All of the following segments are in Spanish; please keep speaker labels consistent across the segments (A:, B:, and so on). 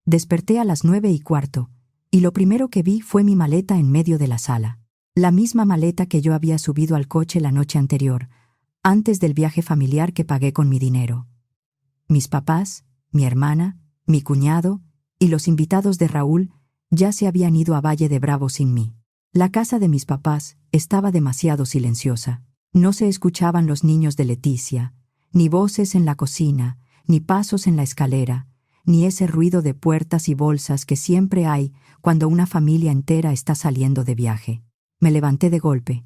A: Desperté a las 9:15, y lo primero que vi fue mi maleta en medio de la sala. La misma maleta que yo había subido al coche la noche anterior, antes del viaje familiar que pagué con mi dinero. Mis papás, mi hermana, mi cuñado y los invitados de Raúl ya se habían ido a Valle de Bravo sin mí. La casa de mis papás estaba demasiado silenciosa. No se escuchaban los niños de Leticia, ni voces en la cocina, ni pasos en la escalera, ni ese ruido de puertas y bolsas que siempre hay cuando una familia entera está saliendo de viaje. Me levanté de golpe,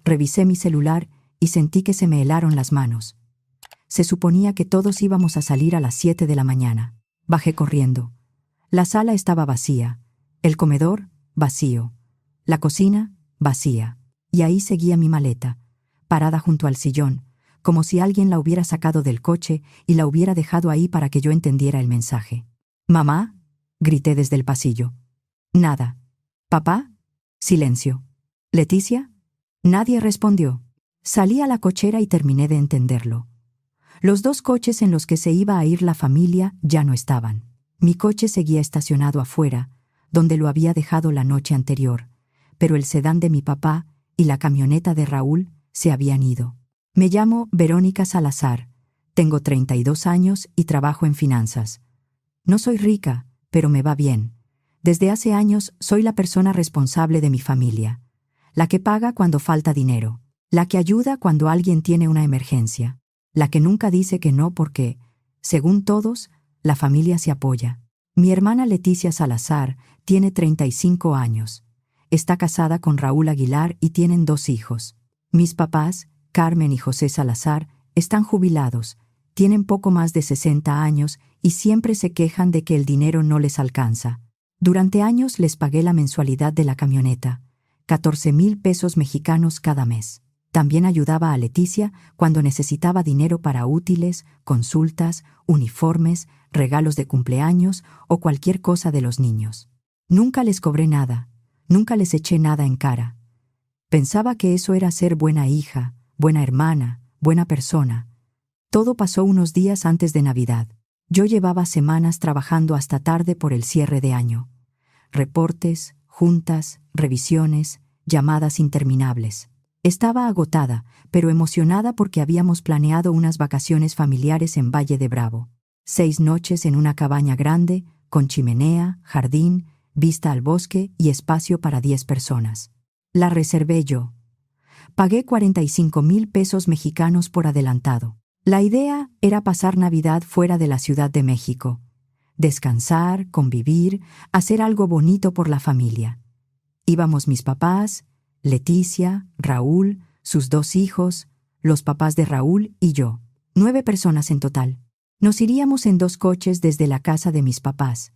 A: revisé mi celular y sentí que se me helaron las manos. Se suponía que todos íbamos a salir a las 7 de la mañana. Bajé corriendo. La sala estaba vacía, el comedor vacío, la cocina vacía, y ahí seguía mi maleta, parada junto al sillón, como si alguien la hubiera sacado del coche y la hubiera dejado ahí para que yo entendiera el mensaje. «¿Mamá?», grité desde el pasillo. Nada. «¿Papá?». Silencio. «¿Leticia?». Nadie respondió. Salí a la cochera y terminé de entenderlo. Los 2 coches en los que se iba a ir la familia ya no estaban. Mi coche seguía estacionado afuera, donde lo había dejado la noche anterior, pero el sedán de mi papá y la camioneta de Raúl se habían ido. Me llamo Verónica Salazar, tengo 32 años y trabajo en finanzas. No soy rica, pero me va bien. Desde hace años soy la persona responsable de mi familia, la que paga cuando falta dinero, la que ayuda cuando alguien tiene una emergencia, la que nunca dice que no porque, según todos, la familia se apoya. Mi hermana Leticia Salazar tiene 35 años. Está casada con Raúl Aguilar y tienen 2 hijos. Mis papás, Carmen y José Salazar, están jubilados, tienen poco más de 60 años y siempre se quejan de que el dinero no les alcanza. Durante años les pagué la mensualidad de la camioneta, 14,000 pesos mexicanos cada mes. También ayudaba a Leticia cuando necesitaba dinero para útiles, consultas, uniformes, regalos de cumpleaños o cualquier cosa de los niños. Nunca les cobré nada, nunca les eché nada en cara. Pensaba que eso era ser buena hija, buena hermana, buena persona. Todo pasó unos días antes de Navidad. Yo llevaba semanas trabajando hasta tarde por el cierre de año. Reportes, juntas, revisiones, llamadas interminables. Estaba agotada, pero emocionada porque habíamos planeado unas vacaciones familiares en Valle de Bravo. 6 noches en una cabaña grande, con chimenea, jardín, vista al bosque y espacio para 10 personas. La reservé yo. Pagué 45,000 pesos mexicanos por adelantado. La idea era pasar Navidad fuera de la Ciudad de México. Descansar, convivir, hacer algo bonito por la familia. Íbamos mis papás, Leticia, Raúl, sus 2 hijos, los papás de Raúl y yo. 9 personas en total. Nos iríamos en 2 coches desde la casa de mis papás,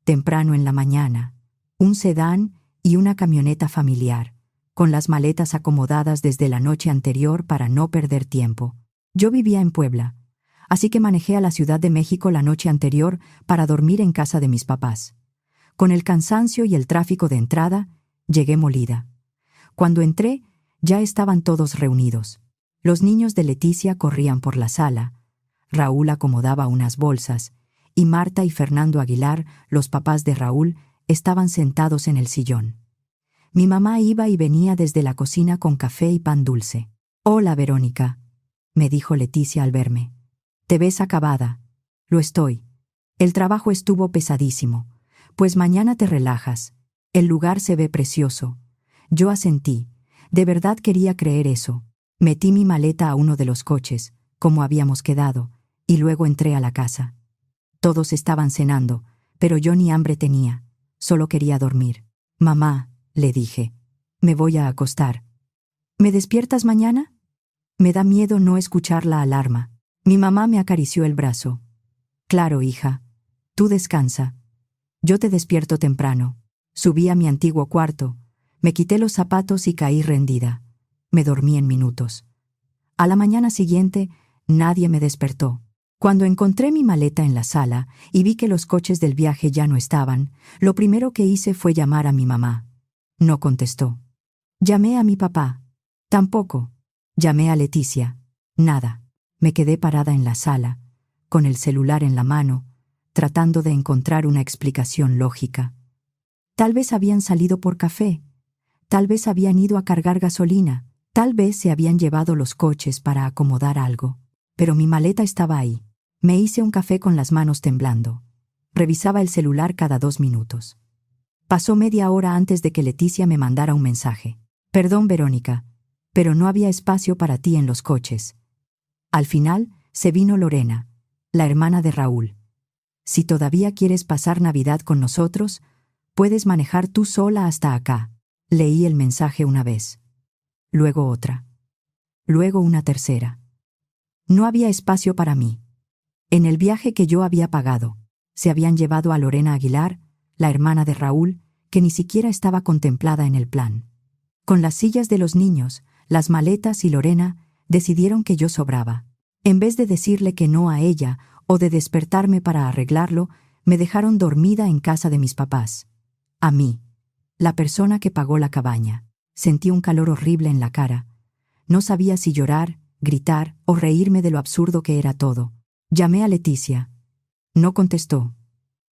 A: temprano en la mañana, un sedán y una camioneta familiar, con las maletas acomodadas desde la noche anterior para no perder tiempo. Yo vivía en Puebla, así que manejé a la Ciudad de México la noche anterior para dormir en casa de mis papás. Con el cansancio y el tráfico de entrada, llegué molida. Cuando entré, ya estaban todos reunidos. Los niños de Leticia corrían por la sala, Raúl acomodaba unas bolsas, y Marta y Fernando Aguilar, los papás de Raúl, estaban sentados en el sillón. Mi mamá iba y venía desde la cocina con café y pan dulce. «Hola, Verónica», me dijo Leticia al verme. «Te ves acabada». «Lo estoy. El trabajo estuvo pesadísimo. Pues mañana te relajas. El lugar se ve precioso». Yo asentí. De verdad quería creer eso. Metí mi maleta a uno de los coches, como habíamos quedado, y luego entré a la casa. Todos estaban cenando, pero yo ni hambre tenía. Solo quería dormir. «Mamá», le dije, «me voy a acostar». «¿Me despiertas mañana?». «Me da miedo no escuchar la alarma». Mi mamá me acarició el brazo. «Claro, hija. Tú descansa. Yo te despierto temprano». Subí a mi antiguo cuarto, me quité los zapatos y caí rendida. Me dormí en minutos. A la mañana siguiente, nadie me despertó. Cuando encontré mi maleta en la sala y vi que los coches del viaje ya no estaban, lo primero que hice fue llamar a mi mamá. No contestó. Llamé a mi papá. Tampoco. Llamé a Leticia. Nada. Me quedé parada en la sala, con el celular en la mano, tratando de encontrar una explicación lógica. Tal vez habían salido por café, tal vez habían ido a cargar gasolina, tal vez se habían llevado los coches para acomodar algo. Pero mi maleta estaba ahí. Me hice un café con las manos temblando. Revisaba el celular cada 2 minutos. Pasó media hora antes de que Leticia me mandara un mensaje. Perdón, Verónica, pero no había espacio para ti en los coches. Al final, se vino Lorena, la hermana de Raúl. Si todavía quieres pasar Navidad con nosotros, puedes manejar tú sola hasta acá. Leí el mensaje una vez. Luego otra. Luego una tercera. No había espacio para mí. En el viaje que yo había pagado, se habían llevado a Lorena Aguilar, la hermana de Raúl, que ni siquiera estaba contemplada en el plan. Con las sillas de los niños, las maletas y Lorena, decidieron que yo sobraba. En vez de decirle que no a ella o de despertarme para arreglarlo, me dejaron dormida en casa de mis papás. A mí, la persona que pagó la cabaña, sentí un calor horrible en la cara. No sabía si llorar, gritar o reírme de lo absurdo que era todo. Llamé a Leticia. No contestó.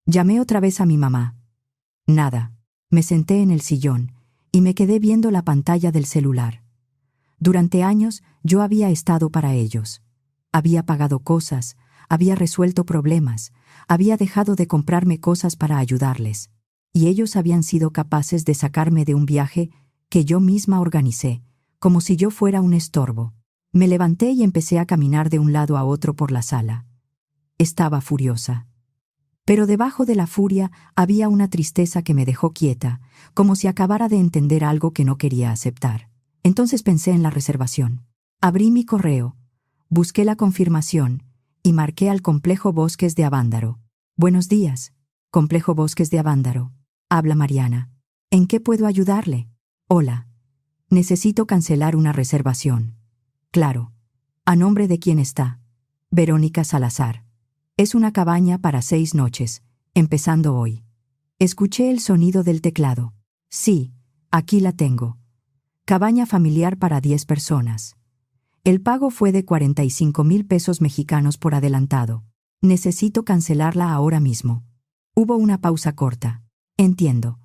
A: Llamé otra vez a mi mamá. Nada. Me senté en el sillón y me quedé viendo la pantalla del celular. Durante años yo había estado para ellos. Había pagado cosas, había resuelto problemas, había dejado de comprarme cosas para ayudarles. Y ellos habían sido capaces de sacarme de un viaje que yo misma organicé, como si yo fuera un estorbo. Me levanté y empecé a caminar de un lado a otro por la sala. Estaba furiosa. Pero debajo de la furia había una tristeza que me dejó quieta, como si acabara de entender algo que no quería aceptar. Entonces pensé en la reservación. Abrí mi correo, busqué la confirmación y marqué al Complejo Bosques de Avándaro. Buenos días, Complejo Bosques de Avándaro. Habla Mariana. ¿En qué puedo ayudarle? Hola. Necesito cancelar una reservación. Claro. ¿A nombre de quién está? Verónica Salazar. Es una cabaña para 6 noches, empezando hoy. Escuché el sonido del teclado. Sí, aquí la tengo. Cabaña familiar para 10 personas. El pago fue de 45,000 pesos mexicanos por adelantado. Necesito cancelarla ahora mismo. Hubo una pausa corta. Entiendo.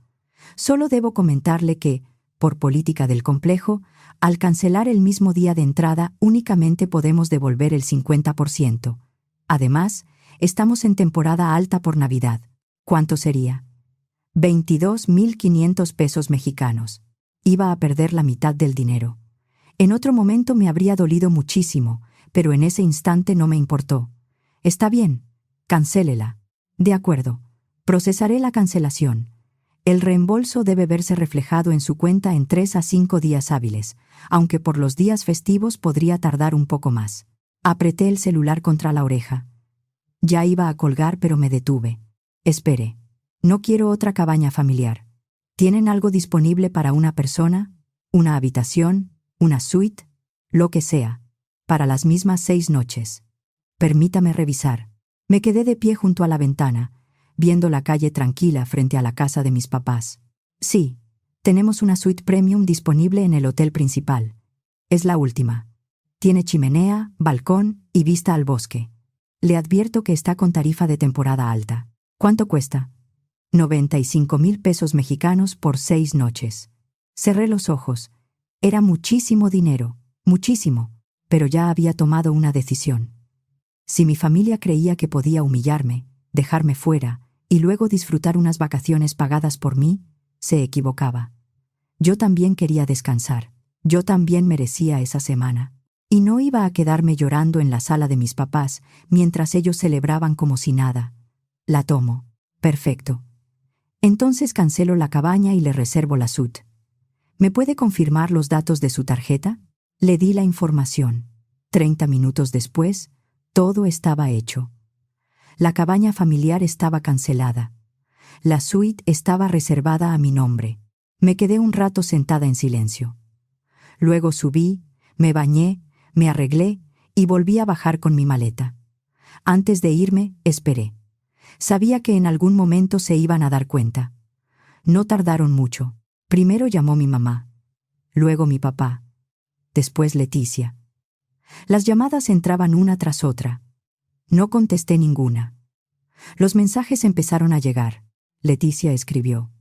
A: Solo debo comentarle que, por política del complejo, al cancelar el mismo día de entrada únicamente podemos devolver el 50%. Además, estamos en temporada alta por Navidad. ¿Cuánto sería? 22,500 pesos mexicanos. Iba a perder la mitad del dinero. En otro momento me habría dolido muchísimo, pero en ese instante no me importó. Está bien, cancélela. De acuerdo, procesaré la cancelación. El reembolso debe verse reflejado en su cuenta en 3 a 5 días hábiles, aunque por los días festivos podría tardar un poco más. Apreté el celular contra la oreja. Ya iba a colgar, pero me detuve. Espere. No quiero otra cabaña familiar. ¿Tienen algo disponible para una persona? ¿Una habitación? ¿Una suite? Lo que sea. Para las mismas 6 noches. Permítame revisar. Me quedé de pie junto a la ventana, viendo la calle tranquila frente a la casa de mis papás. Sí, tenemos una suite premium disponible en el hotel principal. Es la última. Tiene chimenea, balcón y vista al bosque. Le advierto que está con tarifa de temporada alta. ¿Cuánto cuesta? 95,000 pesos mexicanos por 6 noches. Cerré los ojos. Era muchísimo dinero, muchísimo, pero ya había tomado una decisión. Si mi familia creía que podía humillarme, dejarme fuera y luego disfrutar unas vacaciones pagadas por mí, se equivocaba. Yo también quería descansar. Yo también merecía esa semana. Y no iba a quedarme llorando en la sala de mis papás mientras ellos celebraban como si nada. La tomo. Perfecto. Entonces cancelo la cabaña y le reservo la suite. ¿Me puede confirmar los datos de su tarjeta? Le di la información. 30 minutos después, todo estaba hecho. La cabaña familiar estaba cancelada. La suite estaba reservada a mi nombre. Me quedé un rato sentada en silencio. Luego subí, me bañé, me arreglé y volví a bajar con mi maleta. Antes de irme, esperé. Sabía que en algún momento se iban a dar cuenta. No tardaron mucho. Primero llamó mi mamá, luego mi papá, después Leticia. Las llamadas entraban una tras otra. No contesté ninguna. Los mensajes empezaron a llegar. Leticia escribió: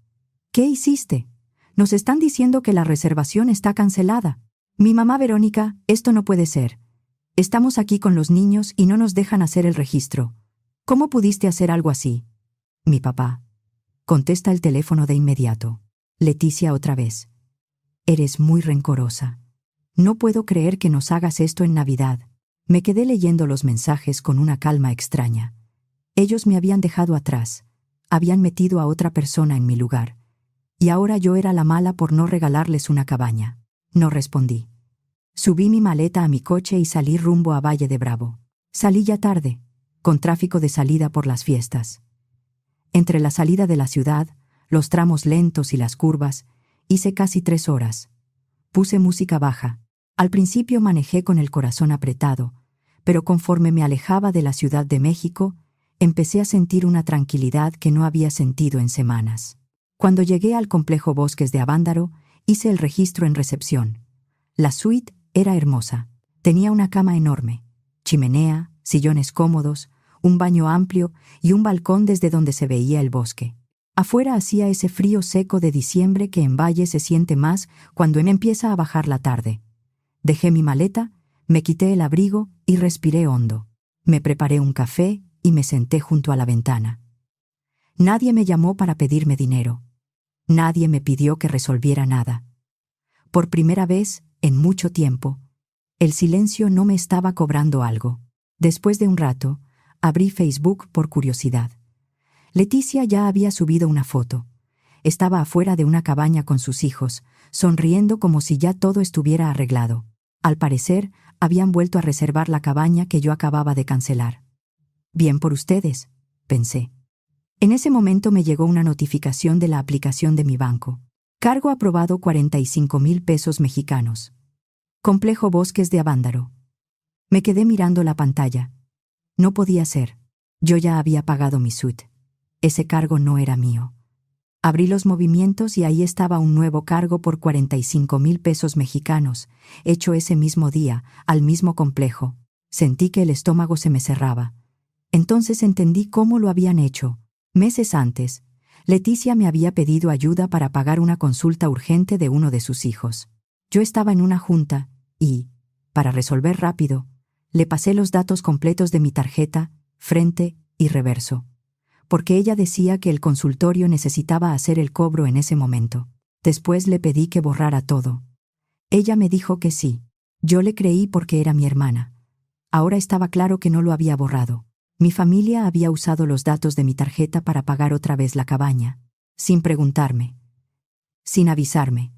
A: ¿Qué hiciste? Nos están diciendo que la reservación está cancelada. Mi mamá Verónica, esto no puede ser. Estamos aquí con los niños y no nos dejan hacer el registro. ¿Cómo pudiste hacer algo así? Mi papá. Contesta el teléfono de inmediato. Leticia otra vez. Eres muy rencorosa. No puedo creer que nos hagas esto en Navidad. Me quedé leyendo los mensajes con una calma extraña. Ellos me habían dejado atrás. Habían metido a otra persona en mi lugar. Y ahora yo era la mala por no regalarles una cabaña. No respondí. Subí mi maleta a mi coche y salí rumbo a Valle de Bravo. Salí ya tarde, con tráfico de salida por las fiestas. Entre la salida de la ciudad, los tramos lentos y las curvas, hice casi 3 horas. Puse música baja. Al principio manejé con el corazón apretado, pero conforme me alejaba de la Ciudad de México, empecé a sentir una tranquilidad que no había sentido en semanas. Cuando llegué al complejo Bosques de Avándaro, hice el registro en recepción. La suite era hermosa. Tenía una cama enorme, chimenea, sillones cómodos, un baño amplio y un balcón desde donde se veía el bosque. Afuera hacía ese frío seco de diciembre que en Valle se siente más cuando empieza a bajar la tarde. Dejé mi maleta, me quité el abrigo y respiré hondo. Me preparé un café y me senté junto a la ventana. Nadie me llamó para pedirme dinero. Nadie me pidió que resolviera nada. Por primera vez, en mucho tiempo, el silencio no me estaba cobrando algo. Después de un rato, abrí Facebook por curiosidad. Leticia ya había subido una foto. Estaba afuera de una cabaña con sus hijos, sonriendo como si ya todo estuviera arreglado. Al parecer, habían vuelto a reservar la cabaña que yo acababa de cancelar. Bien por ustedes, pensé. En ese momento me llegó una notificación de la aplicación de mi banco. Cargo aprobado 45,000 pesos mexicanos. Complejo Bosques de Avándaro. Me quedé mirando la pantalla. No podía ser. Yo ya había pagado mi suite. Ese cargo no era mío. Abrí los movimientos y ahí estaba un nuevo cargo por 45,000 pesos mexicanos, hecho ese mismo día, al mismo complejo. Sentí que el estómago se me cerraba. Entonces entendí cómo lo habían hecho. Meses antes, Leticia me había pedido ayuda para pagar una consulta urgente de uno de sus hijos. Yo estaba en una junta y, para resolver rápido, le pasé los datos completos de mi tarjeta, frente y reverso, porque ella decía que el consultorio necesitaba hacer el cobro en ese momento. Después le pedí que borrara todo. Ella me dijo que sí. Yo le creí porque era mi hermana. Ahora estaba claro que no lo había borrado. Mi familia había usado los datos de mi tarjeta para pagar otra vez la cabaña, sin preguntarme, sin avisarme,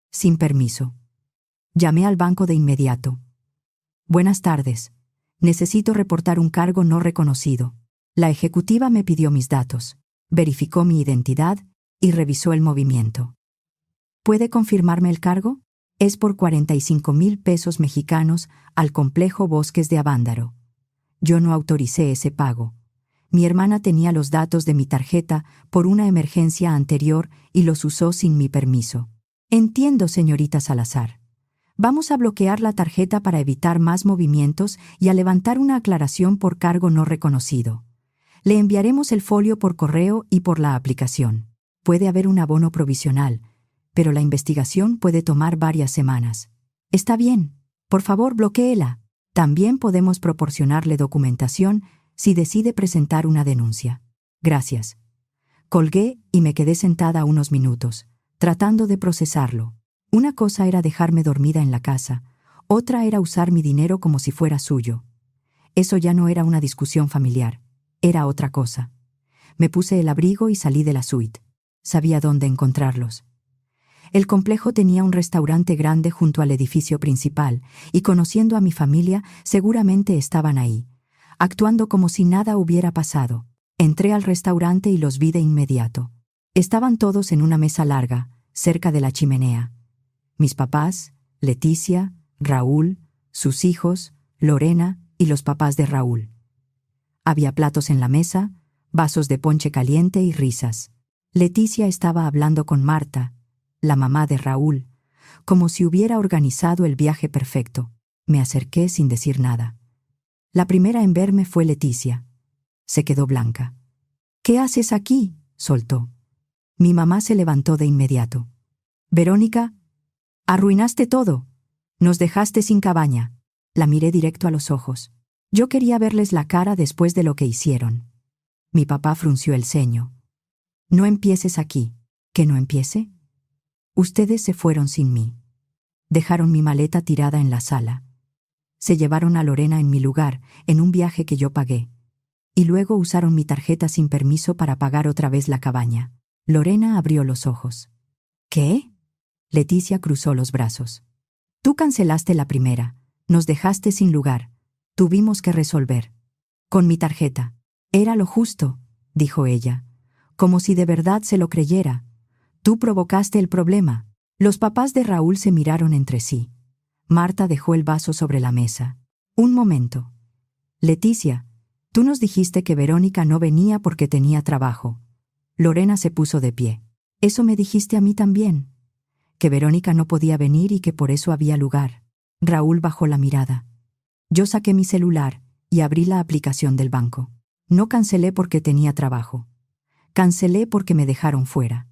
A: sin permiso. Llamé al banco de inmediato. Buenas tardes. Necesito reportar un cargo no reconocido. La ejecutiva me pidió mis datos, verificó mi identidad y revisó el movimiento. ¿Puede confirmarme el cargo? Es por 45,000 pesos mexicanos al complejo Bosques de Avándaro. Yo no autoricé ese pago. Mi hermana tenía los datos de mi tarjeta por una emergencia anterior y los usó sin mi permiso. Entiendo, señorita Salazar. Vamos a bloquear la tarjeta para evitar más movimientos y a levantar una aclaración por cargo no reconocido. Le enviaremos el folio por correo y por la aplicación. Puede haber un abono provisional, pero la investigación puede tomar varias semanas. Está bien. Por favor, bloquéela. También podemos proporcionarle documentación si decide presentar una denuncia. Gracias. Colgué y me quedé sentada unos minutos, tratando de procesarlo. Una cosa era dejarme dormida en la casa, otra era usar mi dinero como si fuera suyo. Eso ya no era una discusión familiar, era otra cosa. Me puse el abrigo y salí de la suite. Sabía dónde encontrarlos. El complejo tenía un restaurante grande junto al edificio principal, y conociendo a mi familia, seguramente estaban ahí, actuando como si nada hubiera pasado. Entré al restaurante y los vi de inmediato. Estaban todos en una mesa larga, cerca de la chimenea. Mis papás, Leticia, Raúl, sus hijos, Lorena y los papás de Raúl. Había platos en la mesa, vasos de ponche caliente y risas. Leticia estaba hablando con Marta, la mamá de Raúl, como si hubiera organizado el viaje perfecto. Me acerqué sin decir nada. La primera en verme fue Leticia. Se quedó blanca. ¿Qué haces aquí?, soltó. Mi mamá se levantó de inmediato. Verónica, arruinaste todo. Nos dejaste sin cabaña. La miré directo a los ojos. Yo quería verles la cara después de lo que hicieron. Mi papá frunció el ceño. No empieces aquí. ¿Que no empiece? Ustedes se fueron sin mí. Dejaron mi maleta tirada en la sala. Se llevaron a Lorena en mi lugar, en un viaje que yo pagué. Y luego usaron mi tarjeta sin permiso para pagar otra vez la cabaña. Lorena abrió los ojos. ¿Qué? Leticia cruzó los brazos. Tú cancelaste la primera. Nos dejaste sin lugar. Tuvimos que resolver. Con mi tarjeta. Era lo justo, dijo ella. Como si de verdad se lo creyera. Tú provocaste el problema. Los papás de Raúl se miraron entre sí. Marta dejó el vaso sobre la mesa. Un momento. Leticia, tú nos dijiste que Verónica no venía porque tenía trabajo. Lorena se puso de pie. Eso me dijiste a mí también. Que Verónica no podía venir y que por eso había lugar. Raúl bajó la mirada. Yo saqué mi celular y abrí la aplicación del banco. No cancelé porque tenía trabajo. Cancelé porque me dejaron fuera.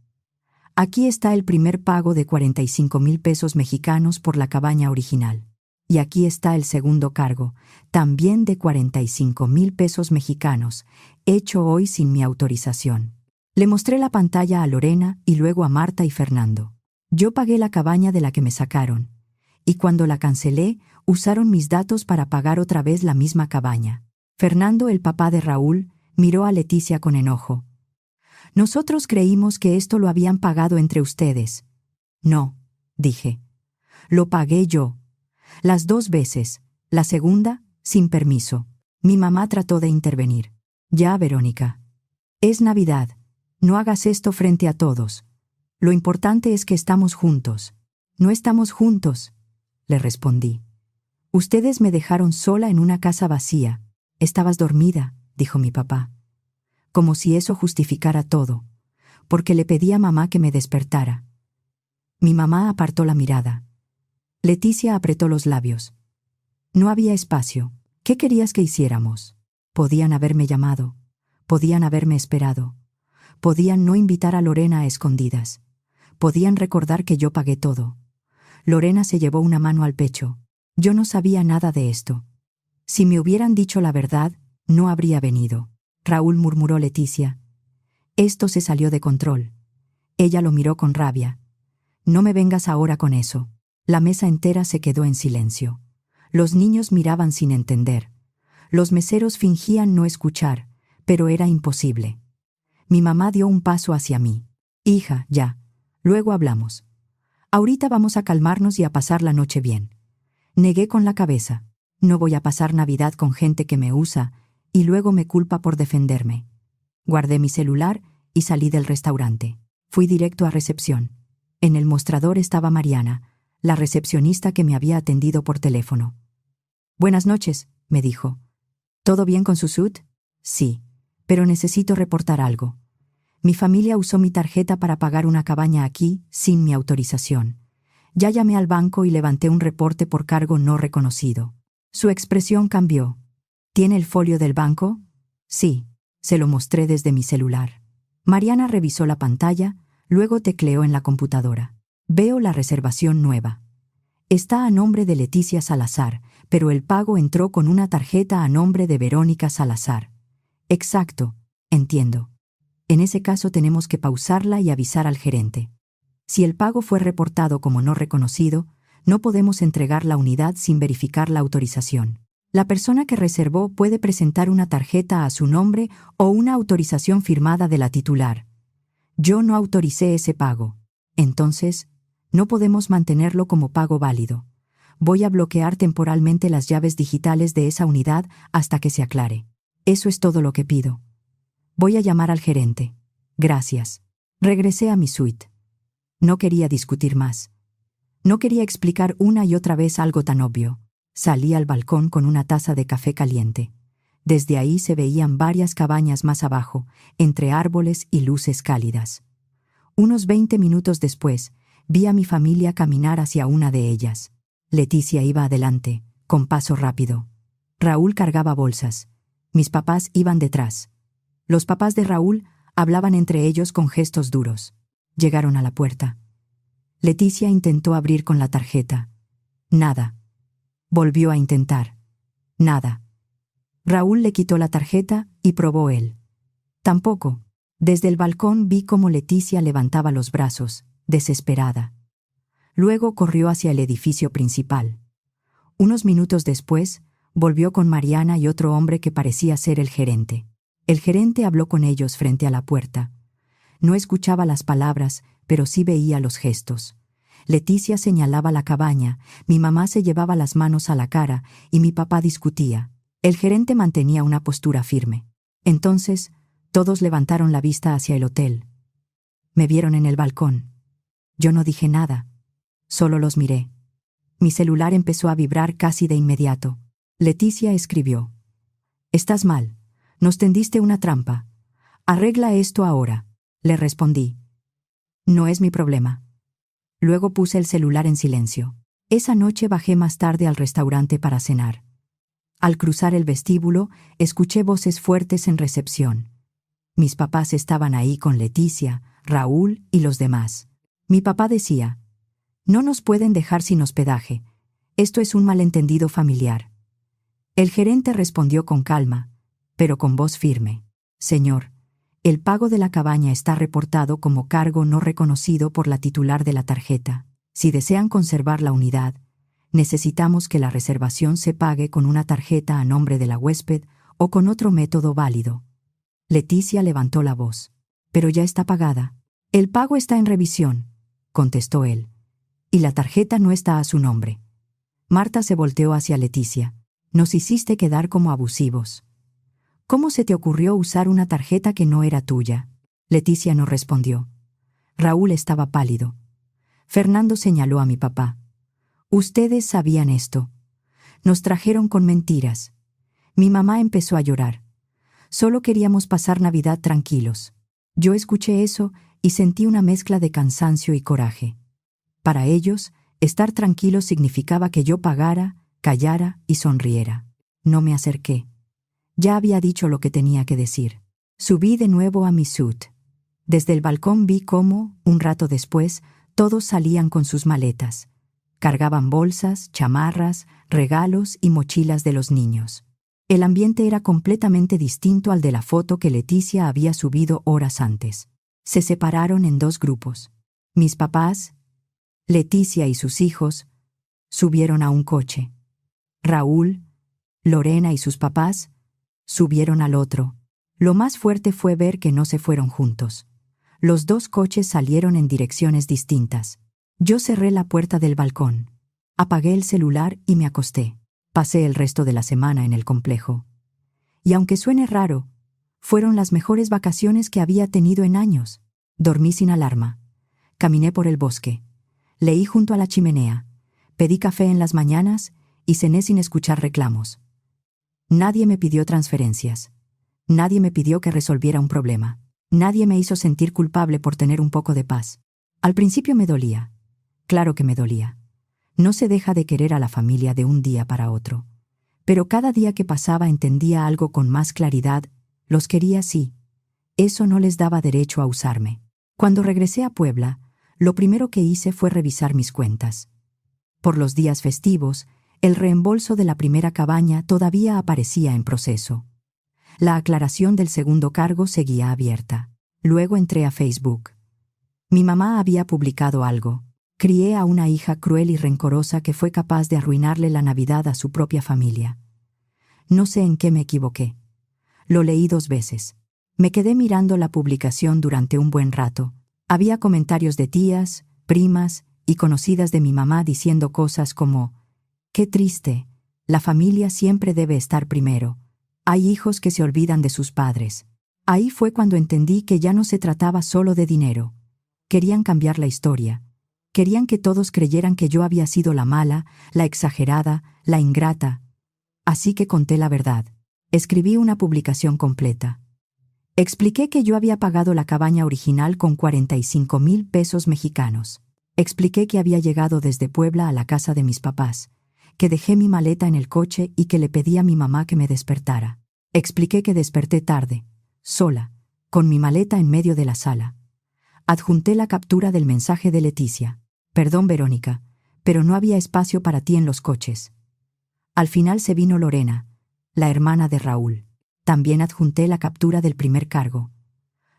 A: Aquí está el primer pago de 45,000 pesos mexicanos por la cabaña original. Y aquí está el segundo cargo, también de 45,000 pesos mexicanos, hecho hoy sin mi autorización. Le mostré la pantalla a Lorena y luego a Marta y Fernando. Yo pagué la cabaña de la que me sacaron. Y cuando la cancelé, usaron mis datos para pagar otra vez la misma cabaña. Fernando, el papá de Raúl, miró a Leticia con enojo. Nosotros creímos que esto lo habían pagado entre ustedes. No, dije. Lo pagué yo. Las 2 veces. La segunda, sin permiso. Mi mamá trató de intervenir. Ya, Verónica. Es Navidad. No hagas esto frente a todos. Lo importante es que estamos juntos. No estamos juntos, le respondí. Ustedes me dejaron sola en una casa vacía. Estabas dormida, dijo mi papá. Como si eso justificara todo, porque le pedí a mamá que me despertara. Mi mamá apartó la mirada. Leticia apretó los labios. No había espacio. ¿Qué querías que hiciéramos? Podían haberme llamado. Podían haberme esperado. Podían no invitar a Lorena a escondidas. Podían recordar que yo pagué todo. Lorena se llevó una mano al pecho. Yo no sabía nada de esto. Si me hubieran dicho la verdad, no habría venido. Raúl, murmuró Leticia. Esto se salió de control. Ella lo miró con rabia. No me vengas ahora con eso. La mesa entera se quedó en silencio. Los niños miraban sin entender. Los meseros fingían no escuchar, pero era imposible. Mi mamá dio un paso hacia mí. Hija, ya. Luego hablamos. Ahorita vamos a calmarnos y a pasar la noche bien. Negué con la cabeza. No voy a pasar Navidad con gente que me usa y luego me culpa por defenderme. Guardé mi celular y salí del restaurante. Fui directo a recepción. En el mostrador estaba Mariana, la recepcionista que me había atendido por teléfono. Buenas noches, me dijo. ¿Todo bien con su SUT? Sí, pero necesito reportar algo. Mi familia usó mi tarjeta para pagar una cabaña aquí sin mi autorización. Ya llamé al banco y levanté un reporte por cargo no reconocido. Su expresión cambió. ¿Tiene el folio del banco? Sí, se lo mostré desde mi celular. Mariana revisó la pantalla, luego tecleó en la computadora. Veo la reservación nueva. Está a nombre de Leticia Salazar, pero el pago entró con una tarjeta a nombre de Verónica Salazar. Exacto, entiendo. En ese caso tenemos que pausarla y avisar al gerente. Si el pago fue reportado como no reconocido, no podemos entregar la unidad sin verificar la autorización. La persona que reservó puede presentar una tarjeta a su nombre o una autorización firmada de la titular. Yo no autoricé ese pago. Entonces, no podemos mantenerlo como pago válido. Voy a bloquear temporalmente las llaves digitales de esa unidad hasta que se aclare. Eso es todo lo que pido. Voy a llamar al gerente. Gracias. Regresé a mi suite. No quería discutir más. No quería explicar una y otra vez algo tan obvio. Salí al balcón con una taza de café caliente. Desde ahí se veían varias cabañas más abajo, entre árboles y luces cálidas. Unos 20 minutos después, vi a mi familia caminar hacia una de ellas. Leticia iba adelante, con paso rápido. Raúl cargaba bolsas. Mis papás iban detrás. Los papás de Raúl hablaban entre ellos con gestos duros. Llegaron a la puerta. Leticia intentó abrir con la tarjeta. Nada. Volvió a intentar. Nada. Raúl le quitó la tarjeta y probó él. Tampoco. Desde el balcón vi cómo Leticia levantaba los brazos, desesperada. Luego corrió hacia el edificio principal. Unos minutos después, volvió con Mariana y otro hombre que parecía ser el gerente. El gerente habló con ellos frente a la puerta. No escuchaba las palabras, pero sí veía los gestos. Leticia señalaba la cabaña, mi mamá se llevaba las manos a la cara y mi papá discutía. El gerente mantenía una postura firme. Entonces, todos levantaron la vista hacia el hotel. Me vieron en el balcón. Yo no dije nada. Solo los miré. Mi celular empezó a vibrar casi de inmediato. Leticia escribió: «Estás mal. Nos tendiste una trampa. Arregla esto ahora». Le respondí: «No es mi problema». Luego puse el celular en silencio. Esa noche bajé más tarde al restaurante para cenar. Al cruzar el vestíbulo, escuché voces fuertes en recepción. Mis papás estaban ahí con Leticia, Raúl y los demás. Mi papá decía: «No nos pueden dejar sin hospedaje. Esto es un malentendido familiar». El gerente respondió con calma, pero con voz firme: «Señor, el pago de la cabaña está reportado como cargo no reconocido por la titular de la tarjeta. Si desean conservar la unidad, necesitamos que la reservación se pague con una tarjeta a nombre de la huésped o con otro método válido». Leticia levantó la voz. «Pero ya está pagada». «El pago está en revisión», contestó él. «Y la tarjeta no está a su nombre». Marta se volteó hacia Leticia. «Nos hiciste quedar como abusivos. ¿Cómo se te ocurrió usar una tarjeta que no era tuya?». Leticia no respondió. Raúl estaba pálido. Fernando señaló a mi papá. «Ustedes sabían esto. Nos trajeron con mentiras». Mi mamá empezó a llorar. «Solo queríamos pasar Navidad tranquilos». Yo escuché eso y sentí una mezcla de cansancio y coraje. Para ellos, estar tranquilos significaba que yo pagara, callara y sonriera. No me acerqué. Ya había dicho lo que tenía que decir. Subí de nuevo a mi suite. Desde el balcón vi cómo, un rato después, todos salían con sus maletas. Cargaban bolsas, chamarras, regalos y mochilas de los niños. El ambiente era completamente distinto al de la foto que Leticia había subido horas antes. Se separaron en dos grupos. Mis papás, Leticia y sus hijos, subieron a un coche. Raúl, Lorena y sus papás subieron al otro. Lo más fuerte fue ver que no se fueron juntos. Los dos coches salieron en direcciones distintas. Yo cerré la puerta del balcón. Apagué el celular y me acosté. Pasé el resto de la semana en el complejo. Y aunque suene raro, fueron las mejores vacaciones que había tenido en años. Dormí sin alarma. Caminé por el bosque. Leí junto a la chimenea. Pedí café en las mañanas y cené sin escuchar reclamos. Nadie me pidió transferencias. Nadie me pidió que resolviera un problema. Nadie me hizo sentir culpable por tener un poco de paz. Al principio me dolía. Claro que me dolía. No se deja de querer a la familia de un día para otro. Pero cada día que pasaba entendía algo con más claridad. Los quería sí. Eso no les daba derecho a usarme. Cuando regresé a Puebla, lo primero que hice fue revisar mis cuentas. Por los días festivos, el reembolso de la primera cabaña todavía aparecía en proceso. La aclaración del segundo cargo seguía abierta. Luego entré a Facebook. Mi mamá había publicado algo. Crié a una hija cruel y rencorosa que fue capaz de arruinarle la Navidad a su propia familia. No sé en qué me equivoqué. Lo leí 2 veces. Me quedé mirando la publicación durante un buen rato. Había comentarios de tías, primas y conocidas de mi mamá diciendo cosas como: «Qué triste, la familia siempre debe estar primero. Hay hijos que se olvidan de sus padres». Ahí fue cuando entendí que ya no se trataba solo de dinero. Querían cambiar la historia. Querían que todos creyeran que yo había sido la mala, la exagerada, la ingrata. Así que conté la verdad. Escribí una publicación completa. Expliqué que yo había pagado la cabaña original con 45,000 pesos mexicanos. Expliqué que había llegado desde Puebla a la casa de mis papás, que dejé mi maleta en el coche y que le pedí a mi mamá que me despertara. Expliqué que desperté tarde, sola, con mi maleta en medio de la sala. Adjunté la captura del mensaje de Leticia. Perdón, Verónica, pero no había espacio para ti en los coches. Al final se vino Lorena, la hermana de Raúl. También adjunté la captura del primer cargo.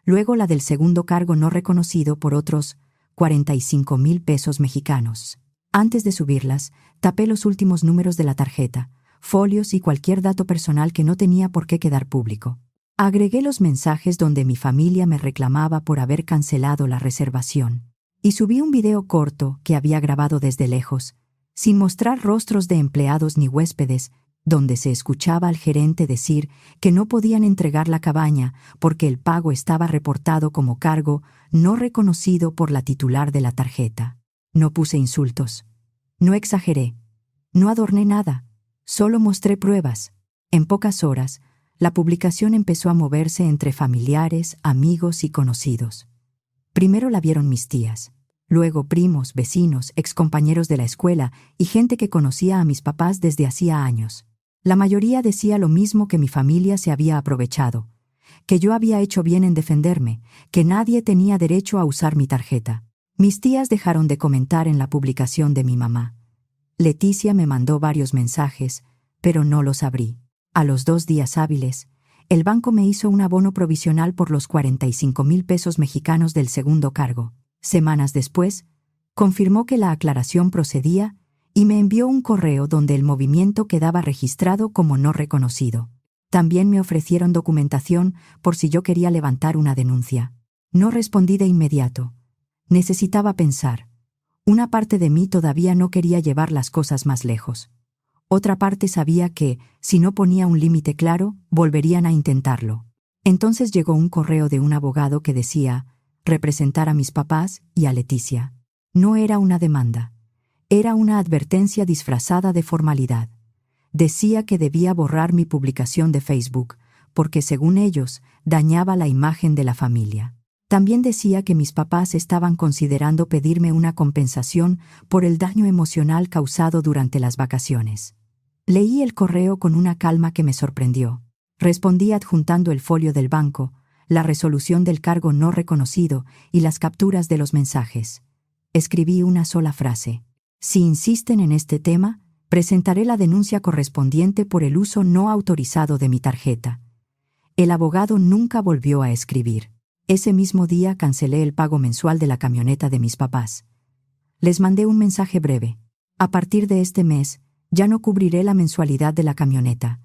A: Luego la del segundo cargo no reconocido por otros 45,000 pesos mexicanos. Antes de subirlas, tapé los últimos números de la tarjeta, folios y cualquier dato personal que no tenía por qué quedar público. Agregué los mensajes donde mi familia me reclamaba por haber cancelado la reservación. Y subí un video corto que había grabado desde lejos, sin mostrar rostros de empleados ni huéspedes, donde se escuchaba al gerente decir que no podían entregar la cabaña porque el pago estaba reportado como cargo no reconocido por la titular de la tarjeta. No puse insultos. No exageré. No adorné nada. Solo mostré pruebas. En pocas horas, la publicación empezó a moverse entre familiares, amigos y conocidos. Primero la vieron mis tías, luego primos, vecinos, excompañeros de la escuela y gente que conocía a mis papás desde hacía años. La mayoría decía lo mismo, que mi familia se había aprovechado, que yo había hecho bien en defenderme, que nadie tenía derecho a usar mi tarjeta. Mis tías dejaron de comentar en la publicación de mi mamá. Leticia me mandó varios mensajes, pero no los abrí. A los 2 días hábiles, el banco me hizo un abono provisional por los 45,000 pesos mexicanos del segundo cargo. Semanas después, confirmó que la aclaración procedía y me envió un correo donde el movimiento quedaba registrado como no reconocido. También me ofrecieron documentación por si yo quería levantar una denuncia. No respondí de inmediato. Necesitaba pensar. Una parte de mí todavía no quería llevar las cosas más lejos. Otra parte sabía que, si no ponía un límite claro, volverían a intentarlo. Entonces llegó un correo de un abogado que decía representar a mis papás y a Leticia. No era una demanda. Era una advertencia disfrazada de formalidad. Decía que debía borrar mi publicación de Facebook, porque según ellos, dañaba la imagen de la familia. También decía que mis papás estaban considerando pedirme una compensación por el daño emocional causado durante las vacaciones. Leí el correo con una calma que me sorprendió. Respondí adjuntando el folio del banco, la resolución del cargo no reconocido y las capturas de los mensajes. Escribí una sola frase. Si insisten en este tema, presentaré la denuncia correspondiente por el uso no autorizado de mi tarjeta. El abogado nunca volvió a escribir. Ese mismo día cancelé el pago mensual de la camioneta de mis papás. Les mandé un mensaje breve. A partir de este mes, ya no cubriré la mensualidad de la camioneta.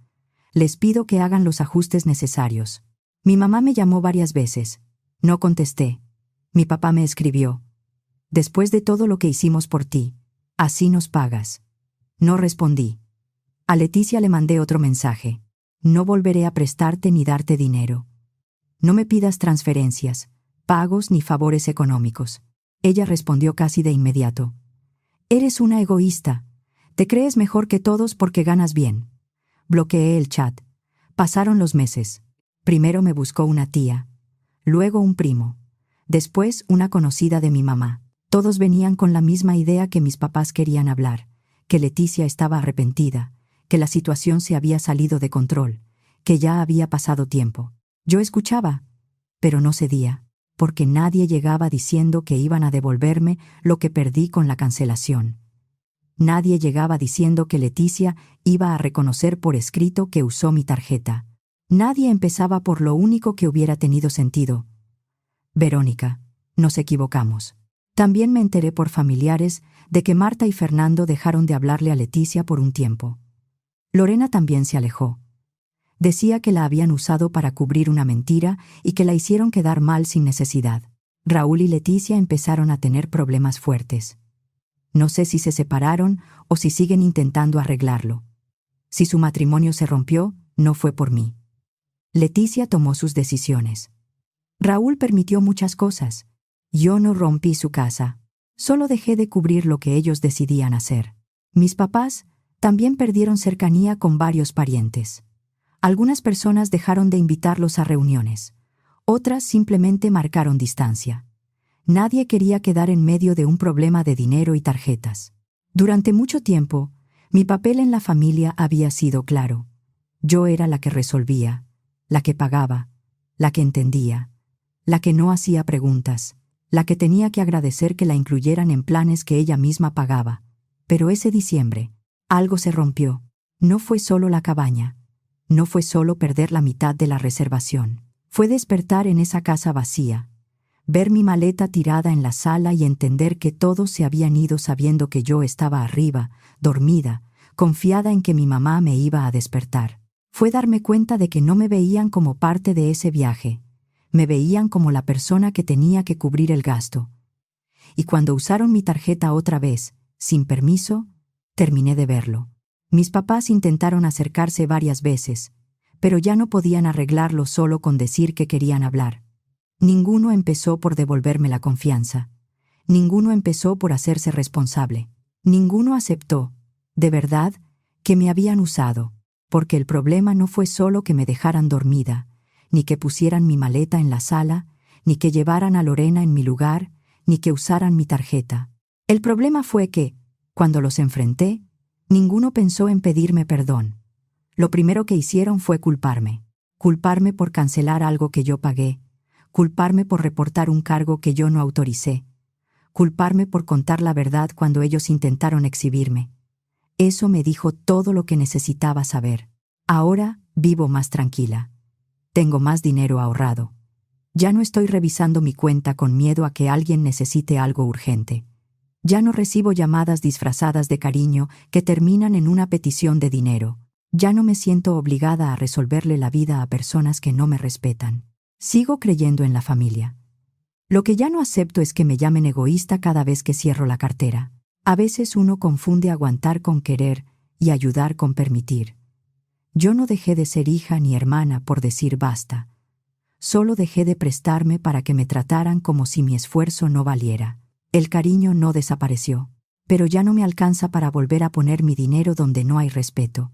A: Les pido que hagan los ajustes necesarios. Mi mamá me llamó varias veces. No contesté. Mi papá me escribió. Después de todo lo que hicimos por ti, así nos pagas. No respondí. A Leticia le mandé otro mensaje. No volveré a prestarte ni darte dinero. No me pidas transferencias, pagos ni favores económicos. Ella respondió casi de inmediato. Eres una egoísta. Te crees mejor que todos porque ganas bien. Bloqueé el chat. Pasaron los meses. Primero me buscó una tía, luego un primo, después una conocida de mi mamá. Todos venían con la misma idea, que mis papás querían hablar, que Leticia estaba arrepentida, que la situación se había salido de control, que ya había pasado tiempo. Yo escuchaba, pero no cedía, porque nadie llegaba diciendo que iban a devolverme lo que perdí con la cancelación. Nadie llegaba diciendo que Leticia iba a reconocer por escrito que usó mi tarjeta. Nadie empezaba por lo único que hubiera tenido sentido. Verónica, nos equivocamos. También me enteré por familiares de que Marta y Fernando dejaron de hablarle a Leticia por un tiempo. Lorena también se alejó. Decía que la habían usado para cubrir una mentira y que la hicieron quedar mal sin necesidad. Raúl y Leticia empezaron a tener problemas fuertes. No sé si se separaron o si siguen intentando arreglarlo. Si su matrimonio se rompió, no fue por mí. Leticia tomó sus decisiones. Raúl permitió muchas cosas. Yo no rompí su casa. Solo dejé de cubrir lo que ellos decidían hacer. Mis papás también perdieron cercanía con varios parientes. Algunas personas dejaron de invitarlos a reuniones. Otras simplemente marcaron distancia. Nadie quería quedar en medio de un problema de dinero y tarjetas. Durante mucho tiempo, mi papel en la familia había sido claro. Yo era la que resolvía, la que pagaba, la que entendía, la que no hacía preguntas, la que tenía que agradecer que la incluyeran en planes que ella misma pagaba. Pero ese diciembre, algo se rompió. No fue solo la cabaña. No fue solo perder la mitad de la reservación. Fue despertar en esa casa vacía, ver mi maleta tirada en la sala y entender que todos se habían ido sabiendo que yo estaba arriba, dormida, confiada en que mi mamá me iba a despertar. Fue darme cuenta de que no me veían como parte de ese viaje. Me veían como la persona que tenía que cubrir el gasto. Y cuando usaron mi tarjeta otra vez, sin permiso, terminé de verlo. Mis papás intentaron acercarse varias veces, pero ya no podían arreglarlo solo con decir que querían hablar. Ninguno empezó por devolverme la confianza. Ninguno empezó por hacerse responsable. Ninguno aceptó, de verdad, que me habían usado, porque el problema no fue solo que me dejaran dormida, ni que pusieran mi maleta en la sala, ni que llevaran a Lorena en mi lugar, ni que usaran mi tarjeta. El problema fue que, cuando los enfrenté, ninguno pensó en pedirme perdón. Lo primero que hicieron fue culparme. Culparme por cancelar algo que yo pagué, culparme por reportar un cargo que yo no autoricé, culparme por contar la verdad cuando ellos intentaron exhibirme. Eso me dijo todo lo que necesitaba saber. Ahora vivo más tranquila. Tengo más dinero ahorrado. Ya no estoy revisando mi cuenta con miedo a que alguien necesite algo urgente. Ya no recibo llamadas disfrazadas de cariño que terminan en una petición de dinero. Ya no me siento obligada a resolverle la vida a personas que no me respetan. Sigo creyendo en la familia. Lo que ya no acepto es que me llamen egoísta cada vez que cierro la cartera. A veces uno confunde aguantar con querer y ayudar con permitir. Yo no dejé de ser hija ni hermana por decir basta. Solo dejé de prestarme para que me trataran como si mi esfuerzo no valiera. El cariño no desapareció, pero ya no me alcanza para volver a poner mi dinero donde no hay respeto.